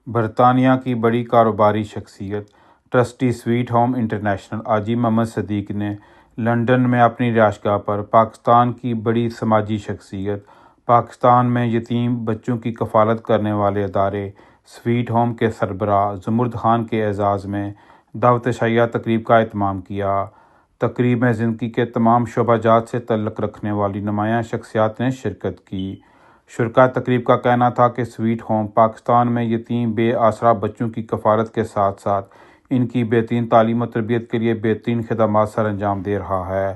برطانیہ کی بڑی کاروباری شخصیت ٹرسٹی سویٹ ہوم انٹرنیشنل حاجی محمد صدیق نے لندن میں اپنی رہائشگاہ پر پاکستان کی بڑی سماجی شخصیت، پاکستان میں یتیم بچوں کی کفالت کرنے والے ادارے سویٹ ہوم کے سربراہ زمرد خان کے اعزاز میں دعوت شائیہ تقریب کا اہتمام کیا۔ تقریب میں زندگی کے تمام شعبہ جات سے تعلق رکھنے والی نمایاں شخصیات نے شرکت کی۔ شرکاء تقریب کا کہنا تھا کہ سویٹ ہوم پاکستان میں یتیم بے آسرا بچوں کی کفالت کے ساتھ ساتھ ان کی بہترین تعلیم و تربیت کے لیے بہترین خدمات سر انجام دے رہا ہے۔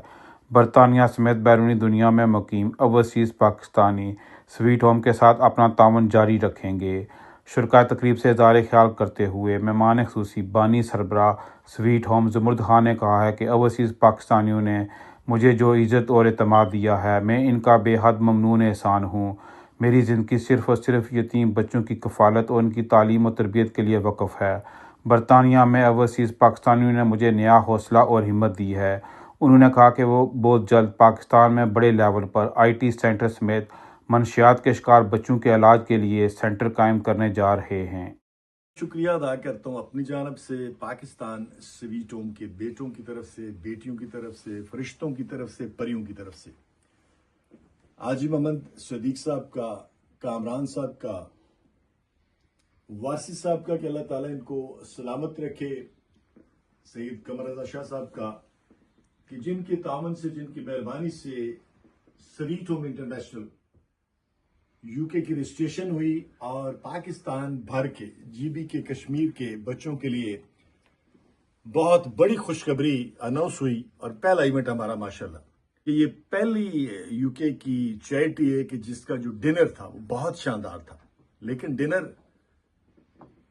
برطانیہ سمیت بیرونی دنیا میں مقیم اوورسیز پاکستانی سویٹ ہوم کے ساتھ اپنا تعاون جاری رکھیں گے۔ شرکاء تقریب سے اظہار خیال کرتے ہوئے مہمان خصوصی بانی سربراہ سویٹ ہوم زمرد خان نے کہا ہے کہ اوورسیز پاکستانیوں نے مجھے جو عزت اور اعتماد دیا ہے، میں ان کا بے حد ممنون احسان ہوں۔ میری زندگی صرف اور صرف یتیم بچوں کی کفالت اور ان کی تعلیم و تربیت کے لیے وقف ہے۔ برطانیہ میں اوورسیز پاکستانیوں نے مجھے نیا حوصلہ اور ہمت دی ہے۔ انہوں نے کہا کہ وہ بہت جلد پاکستان میں بڑے لیول پر IT سینٹر سمیت منشیات کے شکار بچوں کے علاج کے لیے سینٹر قائم کرنے جا رہے ہیں۔ شکریہ ادا کرتا ہوں اپنی جانب سے پاکستان سویٹ ہوم کے بیٹوں کی طرف سے، بیٹیوں کی طرف سے، فرشتوں کی طرف سے، پریوں کی طرف سے، حاجی محمد صدیق صاحب کا، کامران صاحب کا، وارثی صاحب کا کہ اللہ تعالیٰ ان کو سلامت رکھے، سید قمر رضا شاہ صاحب کا کہ جن کے تعاون سے، جن کی مہربانی سے سویٹ ہوم انٹرنیشنل UK کی رجسٹریشن ہوئی اور پاکستان بھر کے GB کے کشمیر کے بچوں کے لیے بہت بڑی خوشخبری اناؤنس ہوئی، اور پہلا ایونٹ ہمارا ماشاءاللہ کہ یہ پہلی UK کی چیریٹی ہے کہ جس کا جو ڈنر تھا وہ بہت شاندار تھا، لیکن ڈنر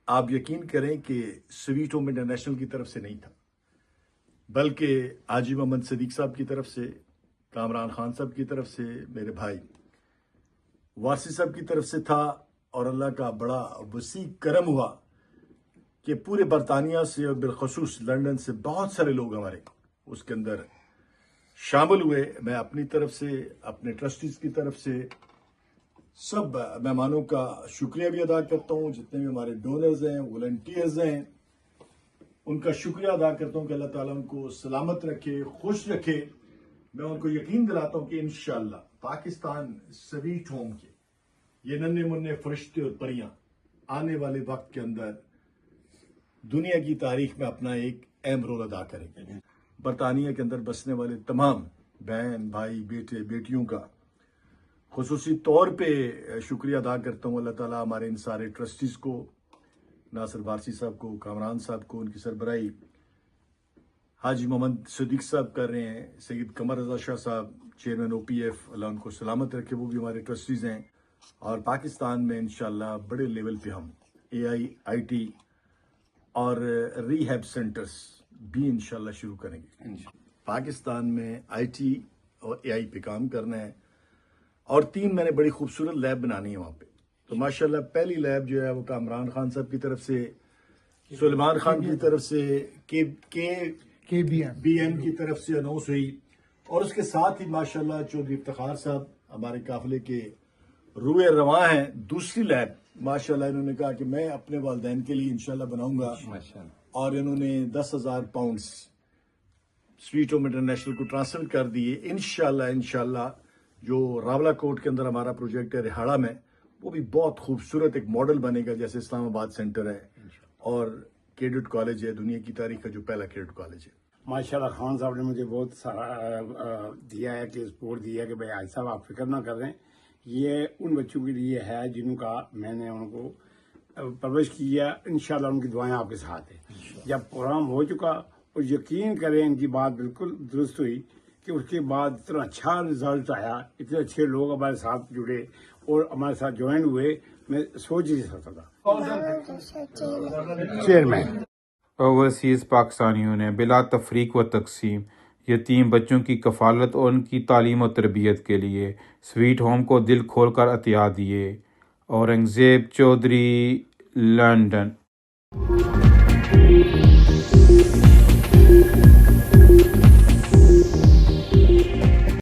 آپ یقین کریں کہ سویٹ ہوم انٹرنیشنل کی طرف سے نہیں تھا، بلکہ حاجی محمد صدیق صاحب کی طرف سے، کامران خان صاحب کی طرف سے، میرے بھائی وارثی صاحب کی طرف سے تھا، اور اللہ کا بڑا وسیع کرم ہوا کہ پورے برطانیہ سے اور بالخصوص لندن سے بہت سارے لوگ ہمارے اس کے اندر شامل ہوئے۔ میں اپنی طرف سے، اپنے ٹرسٹیز کی طرف سے سب مہمانوں کا شکریہ بھی ادا کرتا ہوں، جتنے بھی ہمارے ڈونرز ہیں، والنٹیئرز ہیں، ان کا شکریہ ادا کرتا ہوں کہ اللہ تعالیٰ ان کو سلامت رکھے، خوش رکھے۔ میں ان کو یقین دلاتا ہوں کہ انشاءاللہ پاکستان سویٹ ہوم کے یہ ننھے منھے فرشتے اور پریاں آنے والے وقت کے اندر دنیا کی تاریخ میں اپنا ایک اہم رول ادا کریں گے۔ برطانیہ کے اندر بسنے والے تمام بہن بھائی بیٹے بیٹیوں کا خصوصی طور پہ شکریہ ادا کرتا ہوں۔ اللہ تعالیٰ ہمارے ان سارے ٹرسٹیز کو، ناصر وارثی صاحب کو، کامران صاحب کو، ان کی سربراہی حاجی محمد صدیق صاحب کر رہے ہیں، سید قمر رضا شاہ صاحب چیئرمین OPF، اللہ ان کو سلامت رکھے، وہ بھی ہمارے ٹرسٹیز ہیں، اور پاکستان میں انشاءاللہ بڑے لیول پہ ہم AI IT اور ریہیب سینٹرز بھی انشاءاللہ شروع کریں گے۔ پاکستان میں IT اور AI پہ کام کرنا ہے، اور 3 میں نے بڑی خوبصورت لیب بنانی ہے وہاں پہ۔ تو ماشاءاللہ پہلی لیب جو ہے وہ کامران خان صاحب کی طرف سے، سلیمان خان کی طرف سے، KBM کی طرف سے اناؤنس ہوئی، اور اس کے ساتھ ہی ماشاءاللہ چودھری افتخار صاحب ہمارے قافلے کے روئے رواں ہیں۔ دوسری لیب ماشاءاللہ انہوں نے کہا کہ میں اپنے والدین کے لیے انشاءاللہ بناؤں گا، اور انہوں نے 10,000 پاؤنڈز سویٹ ہوم انٹرنیشنل کو ٹرانسفر کر دیے۔ انشاءاللہ جو راولہ کوٹ کے اندر ہمارا پروجیکٹ ہے رہاڑا میں، وہ بھی بہت خوبصورت ایک ماڈل بنے گا، جیسے اسلام آباد سینٹر ہے اور کیڈٹ کالج ہے، دنیا کی تاریخ کا جو پہلا کیڈٹ کالج ہے۔ ماشاءاللہ خان صاحب نے مجھے بہت سارا دیا ہے کہ سپورٹ دیا ہے کہ بھائی حاج صاحب آپ فکر نہ کر رہے ہیں، یہ ان بچوں کے لیے ہے جن کا میں نے ان کو پرورش کیا، انشاءاللہ ان کی دعائیں آپ کے ساتھ ہیں۔ جب پروگرام ہو چکا اور یقین کریں ان کی بات بالکل درست ہوئی کہ اس کے بعد اتنا اچھا رزلٹ آیا، اتنے اچھے لوگ ہمارے ساتھ جڑے اور ہمارے ساتھ جوائن ہوئے، میں سوچ نہیں سکتا تھا۔ چیئرمین اوورسیز پاکستانیوں نے بلا تفریق و تقسیم یتیم بچوں کی کفالت اور ان کی تعلیم و تربیت کے لیے سویٹ ہوم کو دل کھول کر عطیہ دیے۔ اورنگزیب چودھری، لندن۔